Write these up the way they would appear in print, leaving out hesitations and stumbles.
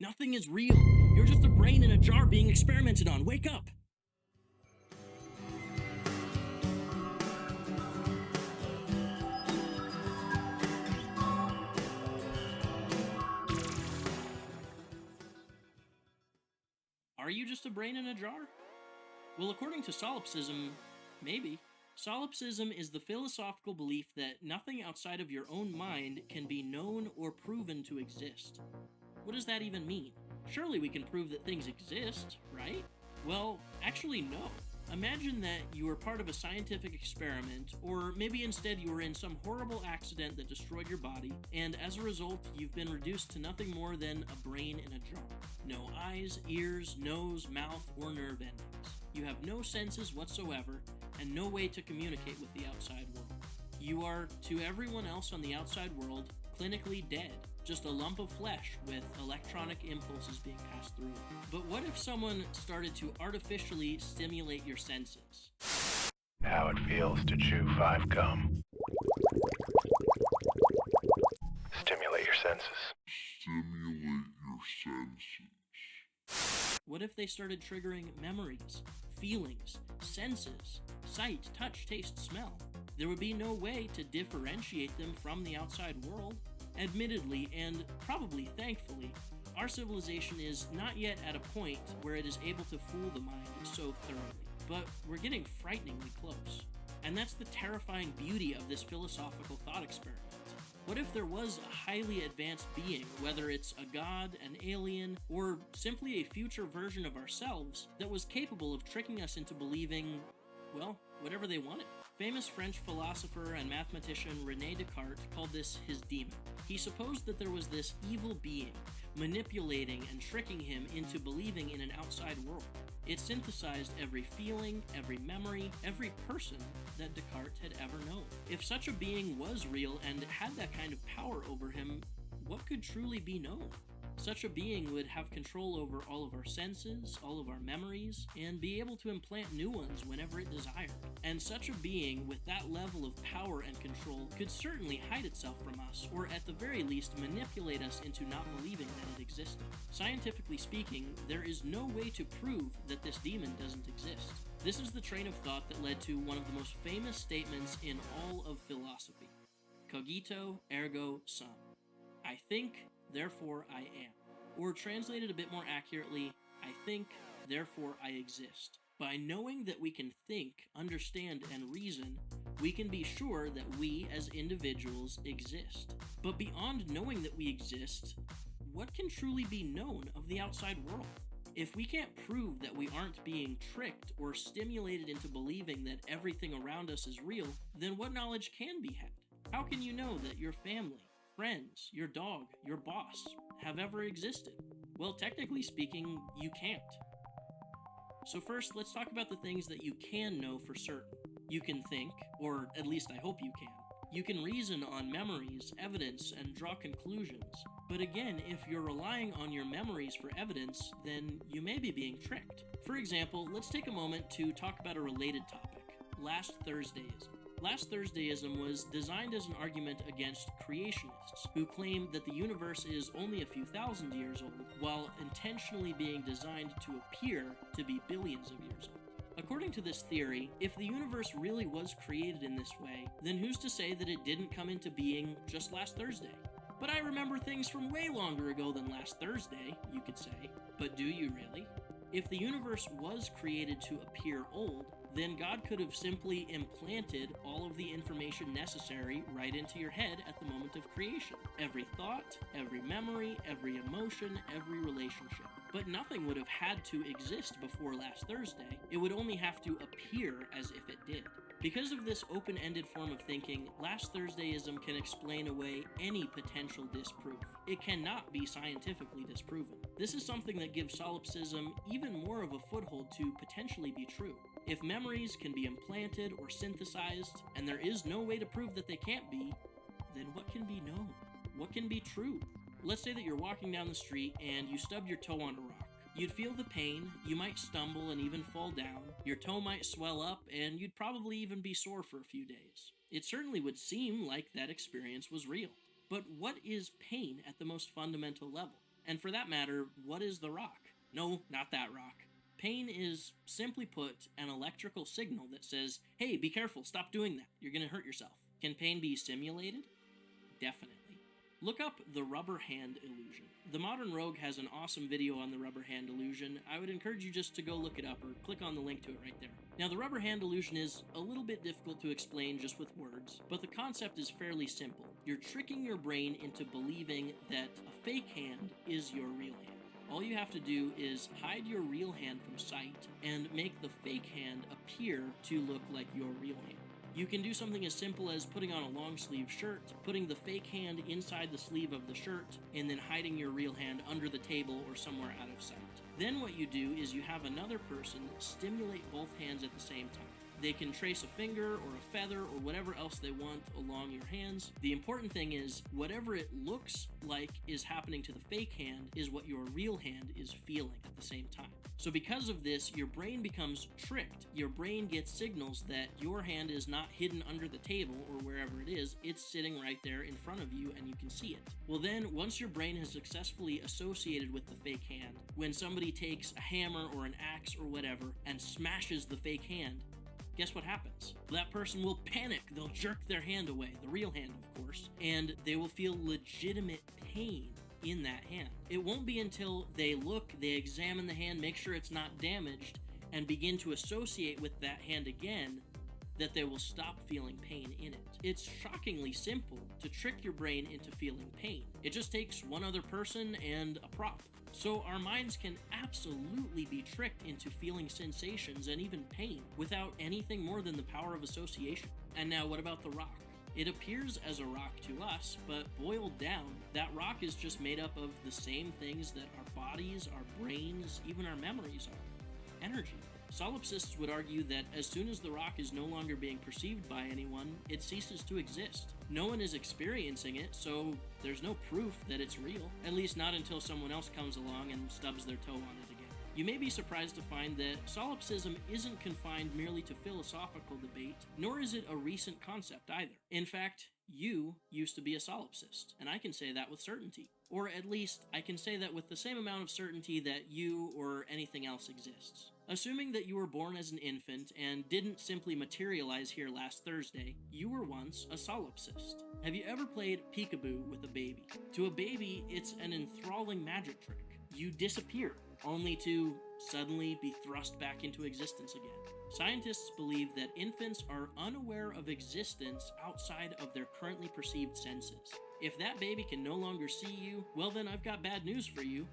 Nothing is real. You're just a brain in a jar being experimented on. Wake up! Are you just a brain in a jar? Well, according to Solipsism, maybe. Solipsism is the philosophical belief that nothing outside of your own mind can be known or proven to exist. What does that even mean? Surely we can prove that things exist, right? Well, actually, no. Imagine that you were part of a scientific experiment, or maybe instead you were in some horrible accident that destroyed your body, and as a result, you've been reduced to nothing more than a brain in a jar. No eyes, ears, nose, mouth, or nerve endings. You have no senses whatsoever, and no way to communicate with the outside world. You are, to everyone else on the outside world, clinically dead, just a lump of flesh with electronic impulses being passed through it. But what if someone started to artificially stimulate your senses? How it feels to chew 5 gum. Stimulate your senses. What if they started triggering memories, feelings, senses, sight, touch, taste, smell? There would be no way to differentiate them from the outside world. Admittedly, and probably thankfully, our civilization is not yet at a point where it is able to fool the mind so thoroughly, but we're getting frighteningly close. And that's the terrifying beauty of this philosophical thought experiment. What if there was a highly advanced being, whether it's a god, an alien, or simply a future version of ourselves, that was capable of tricking us into believing, well, whatever they wanted? Famous French philosopher and mathematician René Descartes called this his demon. He supposed that there was this evil being manipulating and tricking him into believing in an outside world. It synthesized every feeling, every memory, every person that Descartes had ever known. If such a being was real and had that kind of power over him, what could truly be known? Such a being would have control over all of our senses, all of our memories, and be able to implant new ones whenever it desired. And such a being with that level of power and control could certainly hide itself from us, or at the very least manipulate us into not believing that it existed. Scientifically speaking, there is no way to prove that this demon doesn't exist. This is the train of thought that led to one of the most famous statements in all of philosophy. Cogito, ergo sum. I think, therefore I am. Or translated a bit more accurately, I think, therefore I exist. By knowing that we can think, understand, and reason, we can be sure that we as individuals exist. But beyond knowing that we exist, what can truly be known of the outside world? If we can't prove that we aren't being tricked or stimulated into believing that everything around us is real, then what knowledge can be had? How can you know that your family, friends, your dog, your boss have ever existed? Well, technically speaking, you can't. So first, let's talk about the things that you can know for certain. You can think, or at least I hope you can. You can reason on memories, evidence, and draw conclusions. But again, if you're relying on your memories for evidence, then you may be being tricked. For example, let's take a moment to talk about a related topic, last Thursdayism. Last Thursdayism was designed as an argument against creationists, who claim that the universe is only a few thousand years old, while intentionally being designed to appear to be billions of years old. According to this theory, if the universe really was created in this way, then who's to say that it didn't come into being just last Thursday? But I remember things from way longer ago than last Thursday, you could say. But do you really? If the universe was created to appear old, then God could have simply implanted all of the information necessary right into your head at the moment of creation. Every thought, every memory, every emotion, every relationship. But nothing would have had to exist before last Thursday. It would only have to appear as if it did. Because of this open-ended form of thinking, last Thursdayism can explain away any potential disproof. It cannot be scientifically disproven. This is something that gives solipsism even more of a foothold to potentially be true. If memories can be implanted or synthesized, and there is no way to prove that they can't be, then what can be known? What can be true? Let's say that you're walking down the street and you stub your toe on a rock. You'd feel the pain, you might stumble and even fall down, your toe might swell up, and you'd probably even be sore for a few days. It certainly would seem like that experience was real. But what is pain at the most fundamental level? And for that matter, what is the rock? No, not that rock. Pain is, simply put, an electrical signal that says, hey, be careful, stop doing that, you're going to hurt yourself. Can pain be simulated? Definitely. Look up the rubber hand illusion. The Modern Rogue has an awesome video on the rubber hand illusion. I would encourage you just to go look it up or click on the link to it right there. Now, the rubber hand illusion is a little bit difficult to explain just with words, but the concept is fairly simple. You're tricking your brain into believing that a fake hand is your real hand. All you have to do is hide your real hand from sight and make the fake hand appear to look like your real hand. You can do something as simple as putting on a long sleeve shirt, putting the fake hand inside the sleeve of the shirt, and then hiding your real hand under the table or somewhere out of sight. Then what you do is you have another person stimulate both hands at the same time. They can trace a finger or a feather or whatever else they want along your hands. The important thing is, whatever it looks like is happening to the fake hand is what your real hand is feeling at the same time. So because of this, your brain becomes tricked. Your brain gets signals that your hand is not hidden under the table or wherever it is, it's sitting right there in front of you and you can see it. Well then, once your brain has successfully associated with the fake hand, when somebody takes a hammer or an axe or whatever and smashes the fake hand, guess what happens? That person will panic. They'll jerk their hand away, the real hand, of course, and they will feel legitimate pain in that hand. It won't be until they look, they examine the hand, make sure it's not damaged, and begin to associate with that hand again that they will stop feeling pain in it. It's shockingly simple to trick your brain into feeling pain. It just takes one other person and a prop. So our minds can absolutely be tricked into feeling sensations and even pain without anything more than the power of association. And now what about the rock? It appears as a rock to us, but boiled down, that rock is just made up of the same things that our bodies, our brains, even our memories are. Energy. Solipsists would argue that as soon as the rock is no longer being perceived by anyone, it ceases to exist. No one is experiencing it, so there's no proof that it's real, at least not until someone else comes along and stubs their toe on it again. You may be surprised to find that solipsism isn't confined merely to philosophical debate, nor is it a recent concept either. In fact, you used to be a solipsist, and I can say that with certainty. Or at least, I can say that with the same amount of certainty that you or anything else exists. Assuming that you were born as an infant and didn't simply materialize here last Thursday, you were once a solipsist. Have you ever played peekaboo with a baby? To a baby, it's an enthralling magic trick. You disappear, only to suddenly be thrust back into existence again. Scientists believe that infants are unaware of existence outside of their currently perceived senses. If that baby can no longer see you, well then I've got bad news for you.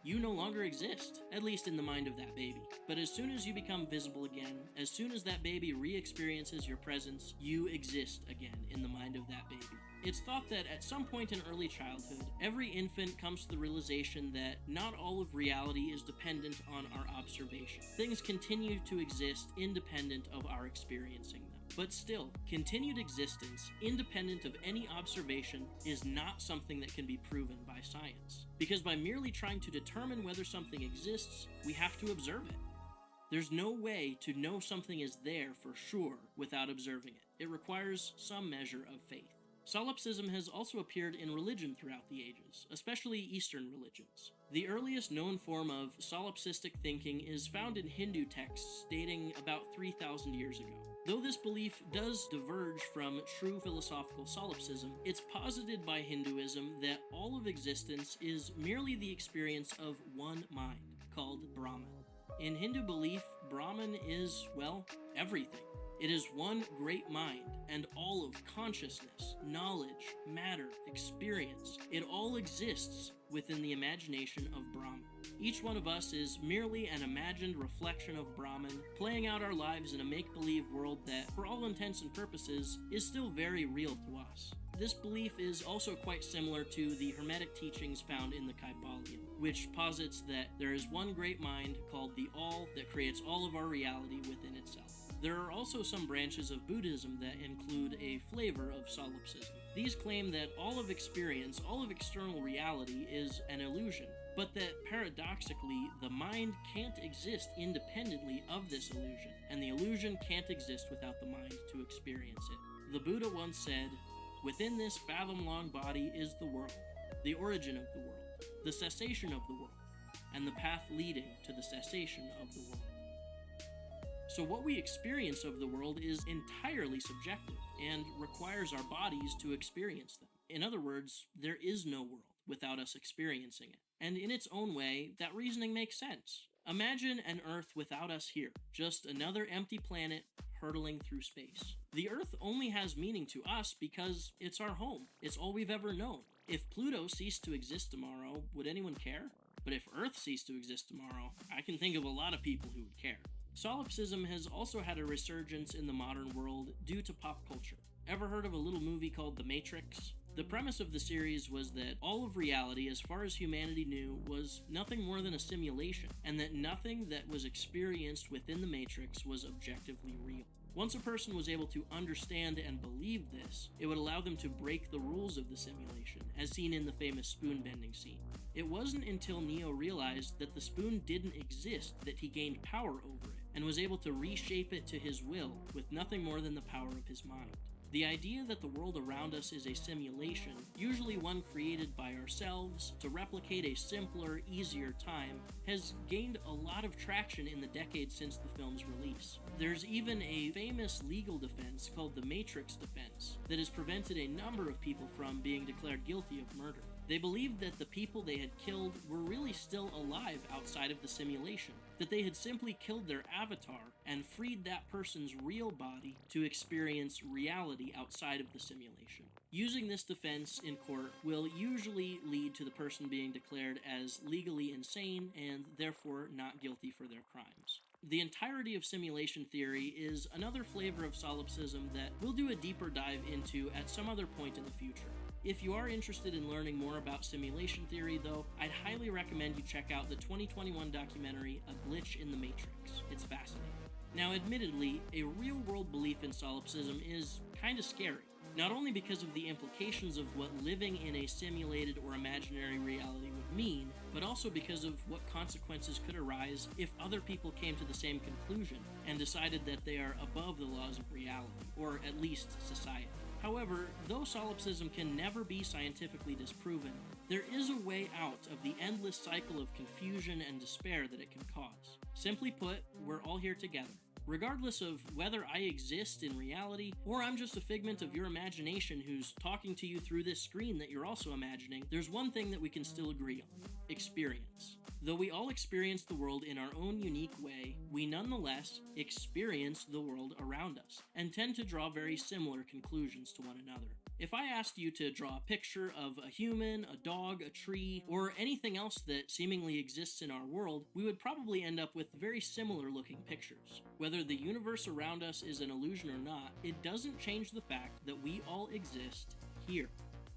You no longer exist, at least in the mind of that baby. But as soon as you become visible again, as soon as that baby re-experiences your presence, you exist again in the mind of that baby. It's thought that at some point in early childhood, every infant comes to the realization that not all of reality is dependent on our observation. Things continue to exist independent of our experiencing them. But still, continued existence, independent of any observation, is not something that can be proven by science. Because by merely trying to determine whether something exists, we have to observe it. There's no way to know something is there for sure without observing it. It requires some measure of faith. Solipsism has also appeared in religion throughout the ages, especially Eastern religions. The earliest known form of solipsistic thinking is found in Hindu texts dating about 3,000 years ago. Though this belief does diverge from true philosophical solipsism, it's posited by Hinduism that all of existence is merely the experience of one mind, called Brahman. In Hindu belief, Brahman is, well, everything. It is one great mind, and all of consciousness, knowledge, matter, experience. It all exists within the imagination of Brahman. Each one of us is merely an imagined reflection of Brahman, playing out our lives in a make-believe world that, for all intents and purposes, is still very real to us. This belief is also quite similar to the Hermetic teachings found in the Kybalion, which posits that there is one great mind called the All that creates all of our reality within itself. There are also some branches of Buddhism that include a flavor of solipsism. These claim that all of experience, all of external reality is an illusion, but that paradoxically, the mind can't exist independently of this illusion, and the illusion can't exist without the mind to experience it. The Buddha once said, "Within this fathom-long body is the world, the origin of the world. the cessation of the world, and the path leading to the cessation of the world. So what we experience of the world is entirely subjective and requires our bodies to experience them. In other words, there is no world without us experiencing it. And in its own way, that reasoning makes sense. Imagine an Earth without us here, just another empty planet hurtling through space. The Earth only has meaning to us because it's our home. It's all we've ever known. If Pluto ceased to exist tomorrow, would anyone care? But if Earth ceased to exist tomorrow, I can think of a lot of people who would care. Solipsism has also had a resurgence in the modern world due to pop culture. Ever heard of a little movie called The Matrix? The premise of the series was that all of reality, as far as humanity knew, was nothing more than a simulation, and that nothing that was experienced within the Matrix was objectively real. Once a person was able to understand and believe this, it would allow them to break the rules of the simulation, as seen in the famous spoon-bending scene. It wasn't until Neo realized that the spoon didn't exist that he gained power over it, and was able to reshape it to his will with nothing more than the power of his mind. The idea that the world around us is a simulation, usually one created by ourselves to replicate a simpler, easier time, has gained a lot of traction in the decades since the film's release. There's even a famous legal defense called the Matrix defense that has prevented a number of people from being declared guilty of murder. They believed that the people they had killed were really still alive outside of the simulation, that they had simply killed their avatar and freed that person's real body to experience reality outside of the simulation. Using this defense in court will usually lead to the person being declared as legally insane and therefore not guilty for their crimes. The entirety of simulation theory is another flavor of solipsism that we'll do a deeper dive into at some other point in the future. If you are interested in learning more about simulation theory, though, I'd highly recommend you check out the 2021 documentary, A Glitch in the Matrix. It's fascinating. Now, admittedly, a real-world belief in solipsism is kind of scary, not only because of the implications of what living in a simulated or imaginary reality would mean, but also because of what consequences could arise if other people came to the same conclusion and decided that they are above the laws of reality, or at least society. However, though solipsism can never be scientifically disproven, there is a way out of the endless cycle of confusion and despair that it can cause. Simply put, we're all here together. Regardless of whether I exist in reality, or I'm just a figment of your imagination who's talking to you through this screen that you're also imagining, there's one thing that we can still agree on: experience. Though we all experience the world in our own unique way, we nonetheless experience the world around us, and tend to draw very similar conclusions to one another. If I asked you to draw a picture of a human, a dog, a tree, or anything else that seemingly exists in our world, we would probably end up with very similar looking pictures. Whether the universe around us is an illusion or not, it doesn't change the fact that we all exist here.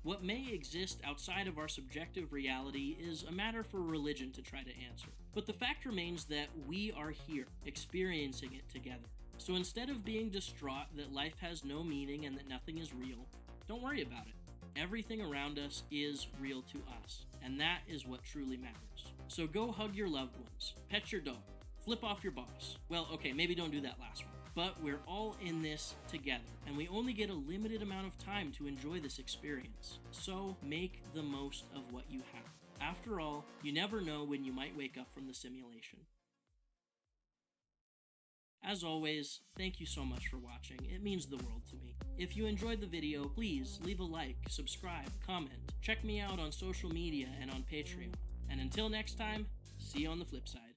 What may exist outside of our subjective reality is a matter for religion to try to answer. But the fact remains that we are here, experiencing it together. So instead of being distraught that life has no meaning and that nothing is real, don't worry about it. Everything around us is real to us, and that is what truly matters. So go hug your loved ones, pet your dog, flip off your boss. Well, okay, maybe don't do that last one. But we're all in this together, and we only get a limited amount of time to enjoy this experience. So make the most of what you have. After all, you never know when you might wake up from the simulation. As always, thank you so much for watching. It means the world to me. If you enjoyed the video, please leave a like, subscribe, comment. Check me out on social media and on Patreon. And until next time, see you on the flip side.